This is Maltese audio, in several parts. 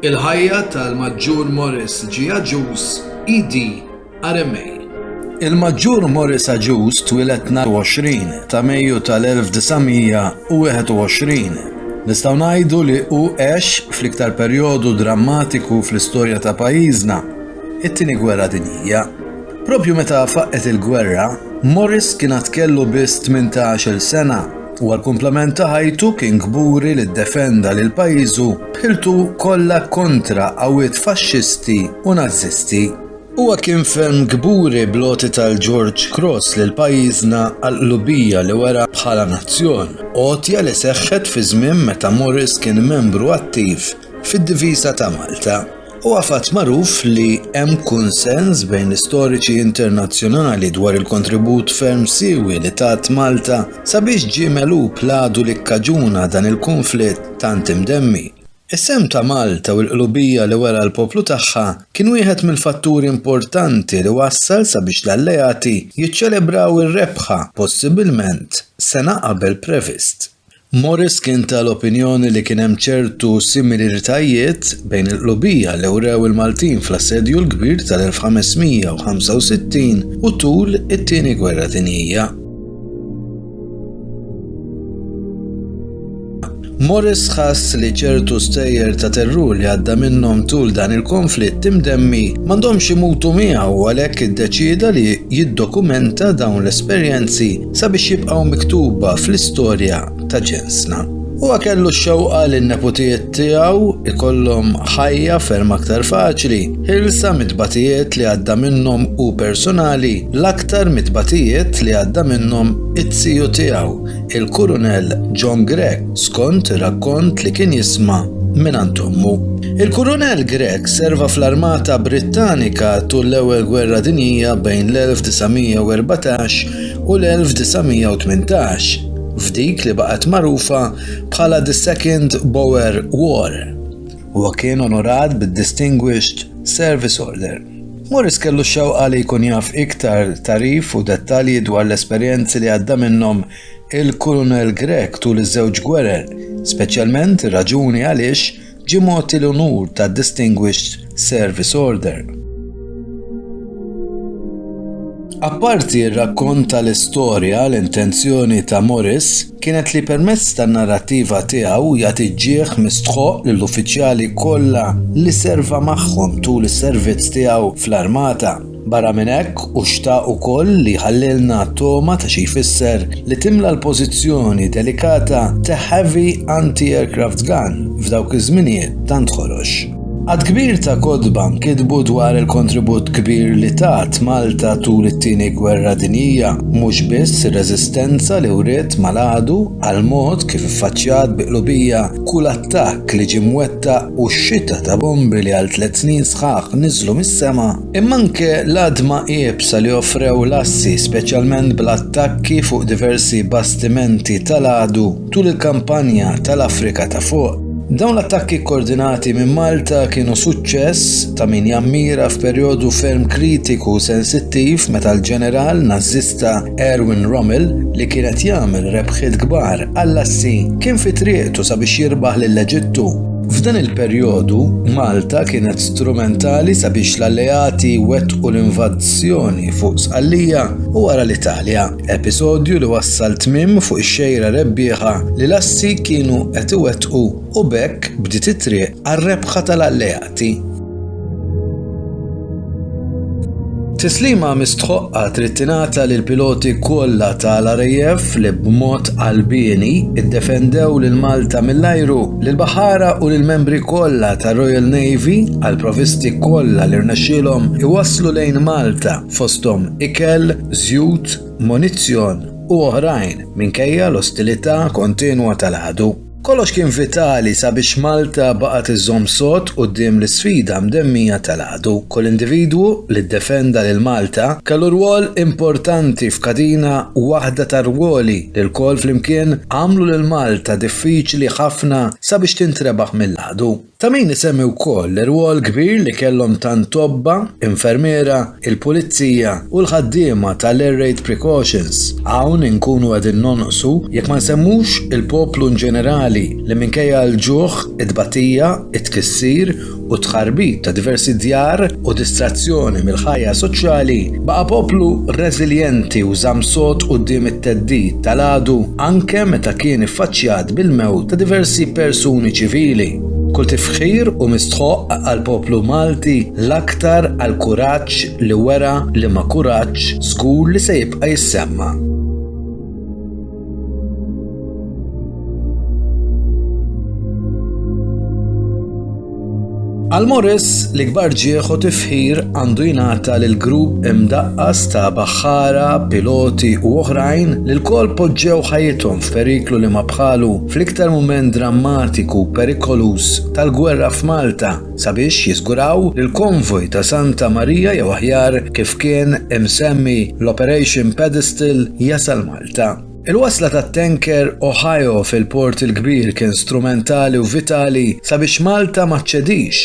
Il-ħajja tal-Maġġur Morris G. Agius, ED, RMA. Il-Maġġur Morris Agius twilet 20 ta' Mejju tal-1921. Nistgħu ngħidu li hu għex fl-iktar perjodu drammatiku fl-istorja ta' pajjiżna, it-Tieni Gwerra Dinjija. Propju meta faqqet il-gwerra, Morris kien kellu biss 18-il sena u għall-kumplament ta' ħajtu kien gburi li ddefenda lil pajjiżu bħiltu kollha kontra qawwiet faxxisti u Nazzisti. Huwa kien ferm gburi bloti tal-George Cross lil pajjiżna għall-qlubija li wera bħala nazzjon, għotja li seħħet fi żmien meta Morris kien membru attiv fid-Diviża ta' Malta. Huwa fatt magħruf li hemm kunsens bejn l-istoriċi internazzjonali dwar il-kontribut ferm siewi li tat Malta sabiex ġie megħlub l-għadu li kkaġuna dan il-konflitt tant imdemmi. Is-sem ta' Malta u l-qlubija li wara l-poplu tagħha kien wieħed mill-fatturi importanti li wassal sabiex l-alleati jiċċelebraw ir-rebħa possibilment sena qabel previst. Morris kien tal-opinjoni li kien hemm ċertu similaritajiet bejn il-qlubija li wrew il-Maltin fl-assedju l-kbir tal-1565 u tul it-Tieni Gwerra Dinjija. Morris ħass li ċertu stejjer ta' terrur li għadda minnhom tul dan il-konflitt imdemmi m'għandhomx imutu miegħu għalhekk iddeċieda li jiddokumenta dawn l-esperjenzi sabiex jibqgħu miktuba fl-istorja ta' ġensna. Huwa kellu x-xewqa li n-neputijiet tiegħu ikollhom ħajja ferm aktar faċli, ħilsa mit-tbatijiet li għadda minnhom hu personali l-aktar mit-tbatijiet li għadda minnhom it-tiju tiegħu, il-Kurunell John Gregg, skont ir-rakkont li kien jisma' mingħand ommu. Il-Kurunell Gregg serva fl-Armata Brittanika tul l-Ewwel Gwerra Dinjija bejn l-1914 u l-1918. F'dik li baqgħet magħrufa bħala the Second Boer War. Huwa kien onorat bid-Distinguished Service Order. Morris kellu x-xewqa li jkun jaf iktar tarif u dettalji dwar l-esperjenzi li għadda minnhom il-Kurunell Gregg tul iż-żewġ gwerer, speċjalment ir-raġuni għaliex ġie mogħti l-unur tad-Distinguished Service Order. Apparti r-rakkont tal-istorja, l-intenzjoni ta' Morris kienet li permezz tan-narrattiva tiegħu jagħti ġieħ mistħoq lill-uffiċjali kollha li serva magħhom tul is-servizz tiegħu fl-Armata. Barra minn hekk u xtaq ukoll li ħallilna toma ta' xi jfisser li timla l-pożizzjoni delikata ta' heavy anti-aircraft gun f'dawk iż-żminijiet tant ħorox. Għad kbir ta' kodba nkitbu dwar il-kontribut kbir li tat Malta tul it-Tieni Gwerra Dinjija, mhux biss ir-reżistenza li wriet mal-għadu għal mod kif iffaċċjat bi qlubija kull attakk li ġie mwettaq u x-xita ta' bombi li għal 3 snin sħaħ niżlu mis-sema, imma anke l-għadma qiebsa li offrew l-assi speċjalment bl-attakki fuq diversi bastimenti tal-għadu tul il-kampanja tal-Afrika ta' fuq. Dawn l-attakki koordinati minn Malta kienu suċċess ta' min jammira f'perjodu ferm kritiku u sensittiv meta l-ġeneral Nazzista Erwin Rommel li kienet jagħmel rebħiet kbar għall-assi kien fi triqtu sabiex jirbaħ lill-Eġittu. F'dan il-perjodu, Malta kienet strumentali sabiex l-alleati wettqu l-invażjoni fuq Sqallija u wara l-Italja, episodju li wassal tmiem fuq ix-xejra rebbieħa li l-assi kienu qed iwettqu u b'hekk bdiet it-triq għar-rebħa tal-alleati. Tislima mistħoqqa trid tingħata lill-piloti kollha tal-RAF li b'mod qalbieni iddefendew lil Malta mill-ajru, lill-baħara u lill-membri kollha tar-Royal Navy għall provisti kollha li rnexxielhom iwasslu lejn Malta fosthom ikel, żjud, munizzjon u oħrajn minkejja l-ostilità kontinwa tal-għadu. Kollox kien vitali sabiex Malta baqgħet iżżomm sod quddiem l-isfida mdemmija tal-għadu. Kull individwu li ddefenda lil Malta kellu rwol importanti f'kadina waħda ta' rwoli li l-kol flimkien għamlu lil Malta diffiċli ħafna sabiex tintrebaħ mill-għadu. Ta' min isemmi wkoll ir-rwol kbir li kellhom tant tobba, infermiera, il-pulizija u l-ħaddiema tal-air raid precautions. Hawn inkunu qegħdin nonqsu jekk ma nsemmux il-poplu ġenerali soċjali li minkejja l-ġuħ, it-tbatija, it-tkissir u tħarbit ta' diversi djar u distrazzjoni mill-ħajja soċjali baqa' poplu reżiljenti u żamm sod quddiem it-theddid tal-għadu anke meta kien iffaċċjat bil-mewt ta' diversi persuni ċivili. Kull tifħir u mistħoq għal poplu Malti l-aktar għal kuraġġ li wera li ma' kuraġġ żgur li se jibqa' jissemma. Għal Morris li kbar ġieħu tifħir għandu jingħata lil grupp imdaqqas ta' baħħara, piloti u oħrajn li l-kol poġġew ħajjithom f'periklu li ma bħalu fl-iktar mument drammatiku perikolus tal-gwerra f'Malta sabiex jiżguraw li l-konvoj ta' Santa Marija jew aħjar kif kien imsemmi l-Operation Pedestal jasal Malta. Il-wasla tat-tanker Ohio fil-port il-kbir kien strumentali u vitali sabiex Malta ma ċċedix.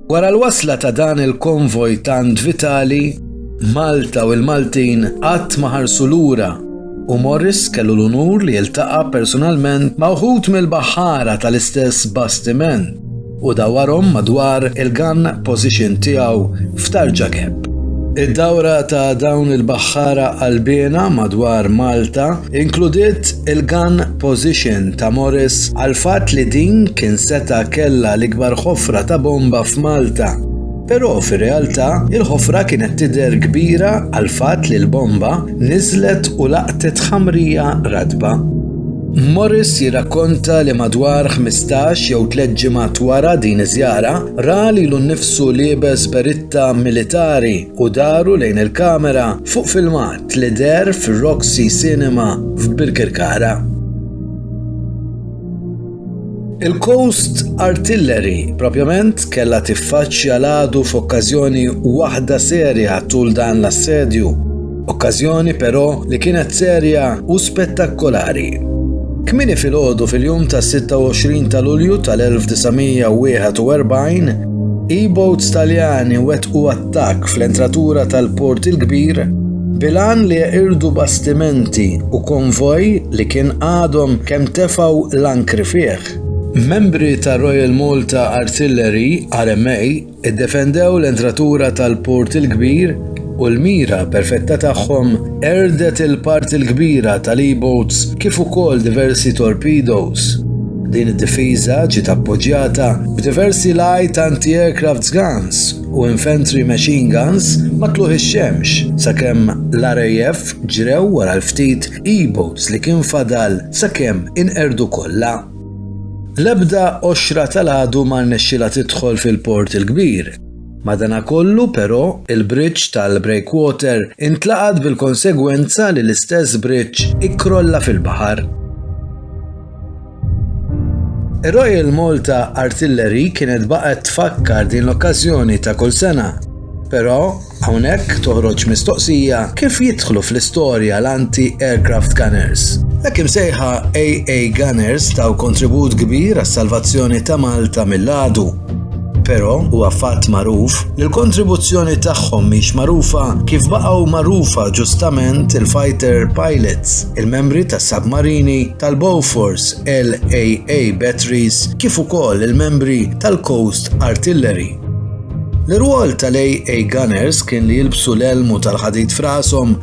Wara l-wasla ta' dan il-konvoj tant vitali, Malta u l-Maltin qatt ma ħarsu lura u Morris kellu l-unur li jiltaqa' personalment ma' wħud mill-baħħara tal-istess bastiment u dawarhom madwar il-gun position tiegħu f'Tarġa Gap. Id-dawra ta' dawn il-baħħara qalbiena madwar Malta inkludiet il-gun position ta' Morris għal fatt li din kien seta' kellha l-ikbar ħofra ta' bomba f'Malta. Però fir-realtà il-ħofra kienet tidher kbira għal fatt li l-bomba niżlet u laqtet ħamrija radba. Morris jirrakkonta li madwar 15 jew 3 ġimgħat wara din iż-żjara ra lilu nnifsu liebes beritta militari u daru lejn il-kamera fuq filmat li der fir-Roxy Cinema f'Birkirkara. Il-Coast Artillery propjament kellha tiffaċċja l-għadu f'okkażjoni waħda serja tul dan l-assedju, okkażjoni però li kienet serja u spettakkolari. Kmieni filgħodu fil-jum tas-26 ta' Lulju tal-1941, e-boats Taljani wettqu attakk fl-entratura tal-port il-kbir bilan li jqirdu bastimenti u konvoj li kien għadhom kemm tefgħu l-ankri fih. Membri ta' Royal Malta Artillery, RMA, iddefendew l-entratura tal-port il-kbir u l-mira perfetta tagħhom erdet il-part il-kbira tal-e-boats kif ukoll diversi torpedoes. Din id-difiża ġiet appoġġjata b'diversi light anti-aircraft guns u infantry machine guns ma tluħ ix-xemx sakemm l-RAF ġrew wara l-ftit e-boats li kien fadal sakemm inqerdu kollha. L-ebda oxra tal-għadu ma rnexxilha tidħol fil-port il-kbir. Madankollu però il-bridge tal-breakwater intlaqat bil-konsegwenza li l-istess bridge ikkrolla fil-baħar. Ir-Royal Malta Artillery kienet baqgħet tfakkar din l-okkażjoni ta' kull sena, però hawnhekk toħroġ mistoqsija kif jidħlu fl-istorja l-anti-aircraft gunners. Hekk imsejħa AA Gunners taw kontribut kbir għas-salvazzjoni ta' Malta mill-għadu. Però huwa fatt magħruf li l-kontribuzzjoni tagħhom mhix magħrufa kif baqgħu magħrufa ġustament il-fighter pilots, il-membri tas-submarini tal-Bofors LAA batteries kif ukoll il-membri tal-Coast Artillery. L-irwol tal-AA Gunners kien li jilbsu l-elmu tal-ħadid f'rashom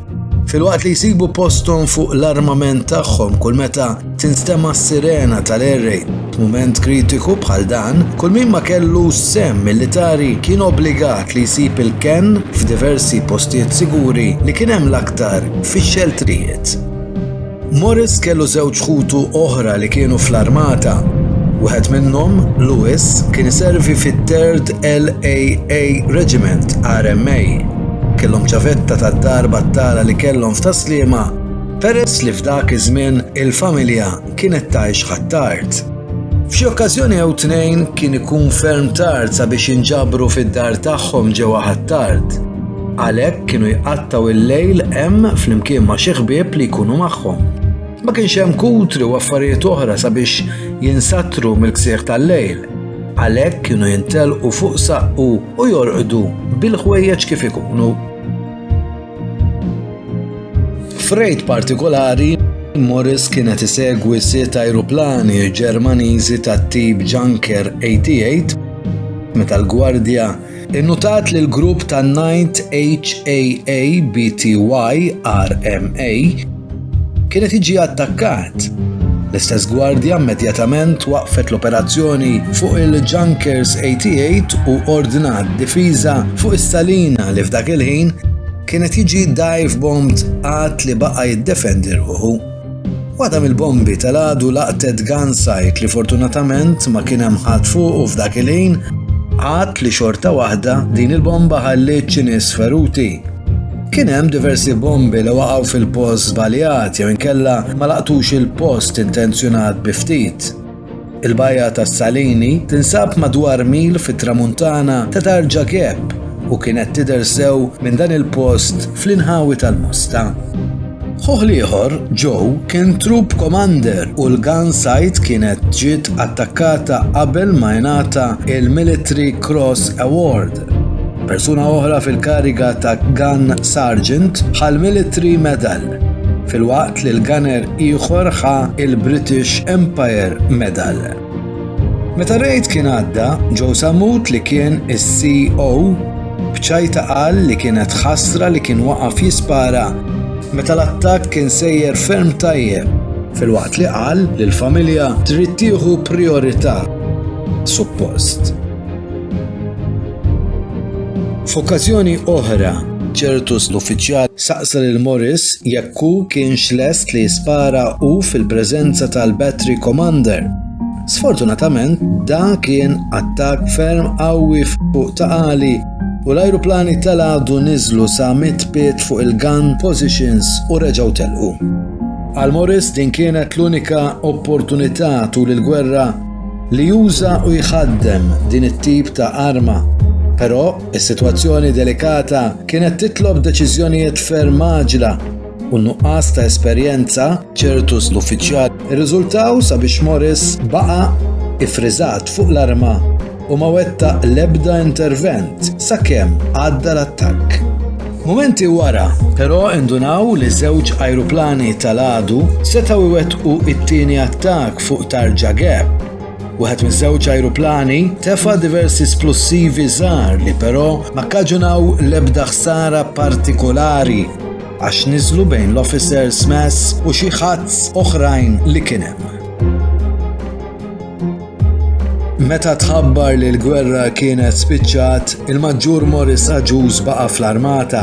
filwaqt li jsibu posthom fuq l-armament tagħhom kull meta tinstema' s-sirena tal-air raid. F'mument kritiku bħal dan, kull min ma kellu sem militari kien obbligat li jsib il-ken f'diversi postijiet siguri li kien hemm l-aktar fix-xeltrijiet. Morris kellu żewġ ħutu oħra li kienu fl-armata. Wieħed minnhom, Lewis, kien iservi fit-3rd LAA Regiment RMA. Kellhom ċavetta tad-darba t-tala li kellhom f'Taslima, peress li f'dak iż-żmien il-familja kienet tgħix ħadd-tard. F'xi okkażjoni jew tnejn kien ikun ferm tard sabiex jinġabru fid-dar tagħhom ġewwa ħadd-tard. Għalhekk kienu jqattaw il-lejl hemm flimkien ma' xi ħbieb li jkunu magħhom. Ma kienx hemm kutri u affarijiet oħra sabiex jinsattru mill-ksieħ tal-lejl. Għalhekk kienu jintelqu fuq saqqu u jorqdu bil-ħwejjeġ kif ikunu. F'rejt partikolari Morris kienet isegwi 6 ajruplani Ġermaniżi tat-tip Junker 88 meta l-Gwardja innutat li l-grupp ta' 9th HAABTY RMA kienet jiġi attakkat. L-istess gwardja immedjatament waqfet l-operazzjoni fuq il-Junkers 88 u ordnat difiża fuq is-salina li f'dak il-ħin kienet jiġi dive bombed għad li baqa' jiddefendi ruħu. Waħda mill-bombi tal-għadu laqtet gunsight li fortunatament ma kien hemm ħadd fuqu f'dak il-ħin għad li xorta waħda din il-bomba ħalliet xi nies feruti. Kien hemm diversi bombi li waqgħu fil-post żbaljat jew inkella ma laqtux il-post intenzjonat bi ftit. Il-bajja tas-Salini tinsab madwar mil fit-tramuntana ta' Tarġa Gap u kienet tidher sew minn dan il-post fl-inħawi tal-Mosta. Ħoħ ieħor, Joe, kien troop commander u l-gun site kienet ġiet attakkata qabel ma jingħata il-Military Cross Award. Persuna oħra fil-kariga ta' Gun Sergeant ħal Military Medal, fil-waqt li l-gunner ieħor ħa il-British Empire Medal. Meta r-rejd kien għadda, Joe Samut li kien is-CO b'ċajta qal li kienet ħasra li kien waqaf jispara meta l-attakk kien sejjer ferm tajjeb, fil-waqt li qal li l-familja trid tieħu priorità. Suppost. F'okkażjoni oħra, ċertus l-uffiċjal saqsa lil Morris jekk hu kienx lest li jispara hu fil-preżenza tal-Battery Commander. Sfortunatament, dan kien attakk ferm qawwi fuq taqali u l-ajruplani tal-għadu niżlu sa 100 pied fuq il-gun positions u reġgħu telqu. Għal Morris din kienet l-unika opportunità tul il-gwerra li juża u jħaddem din it-tip ta' arma. Però is-sitwazzjoni delikata kienet titlob deċiżjonijiet ferm maġla u nuqqas ta' esperjenza ċertus l-uffiċjal irriżultaw sabiex Morris baqa' ifriżat fuq l-arma u ma wettaq l-ebda intervent sakemm għadda l-attakk. Momenti wara, però indunaw li żewġ ajruplani tal-għadu setgħu iwettqu it-tieni attakk fuq Tarġa Gap. Wieħed miż-żewġ ajruplani tefa' diversi splussivi żgħar li però ma kkaġunaw l-ebda ħsara partikolari għax niżlu bejn l-officers mess u xi ħadz oħrajn li kien hemm. Meta tħabbar li l-gwerra kienet spiċċat, il-Maġġur Morris Aġuż baqa' fl-armata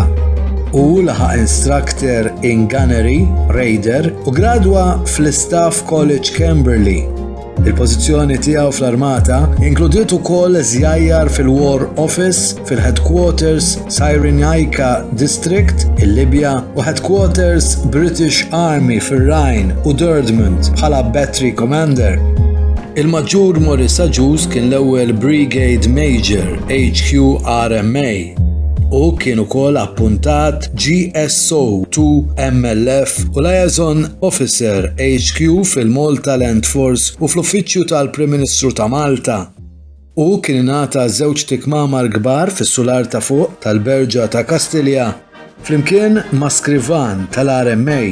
u laħaq instructor in gunnery, raider u gradwa fl-Staff College Camberley. Il-pożizzjoni tiegħu fl-armata inkludiet ukoll żjajjar fil-War Office, fil-Headquarters Cyrenaica District, il-Libja u Headquarters British Army fir-Rhine u Derwent bħala Battery Commander. Il-Maġġur Morris Aġuż kien l-ewwel Brigade Major HQ RMA u kien ukoll appuntat GSO 2 MLF u Liaison Officer HQ fil-Malta Land Force u fl-Uffiċċju tal-Prim Ministru ta' Malta. U kien ingħata żewġ tikmamar kbar fis-sular ta' fuq tal-Berġa ta' Kastilja flimkien ma' skrivan tal-RMA.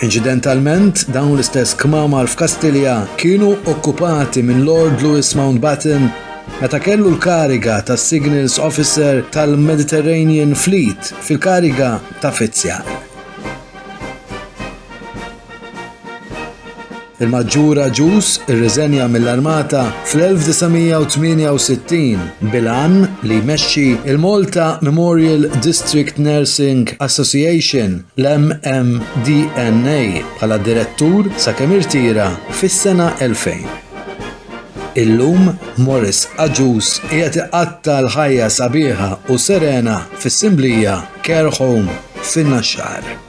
Incidentalment, dawn l-istess kmamar f'Kastilja kienu okkupati minn Lord Louis Mountbatten meta kellu l-kariga ta' Signals Officer tal-Mediterranean Fleet fil-kariga ta' Fitzjar. Il-Maġġur Aġuż irriżenja mill-armata fl-1968 bil-għan li jmexxi il-Malta Memorial District Nursing Association l-MMDNA bħala direttur sakemm irtira fis-sena 2000. Illum Morris Aġuż qiegħed iqatta l-ħajja sabiħa u serena fis-Simblija Care Home fin-Naxxar.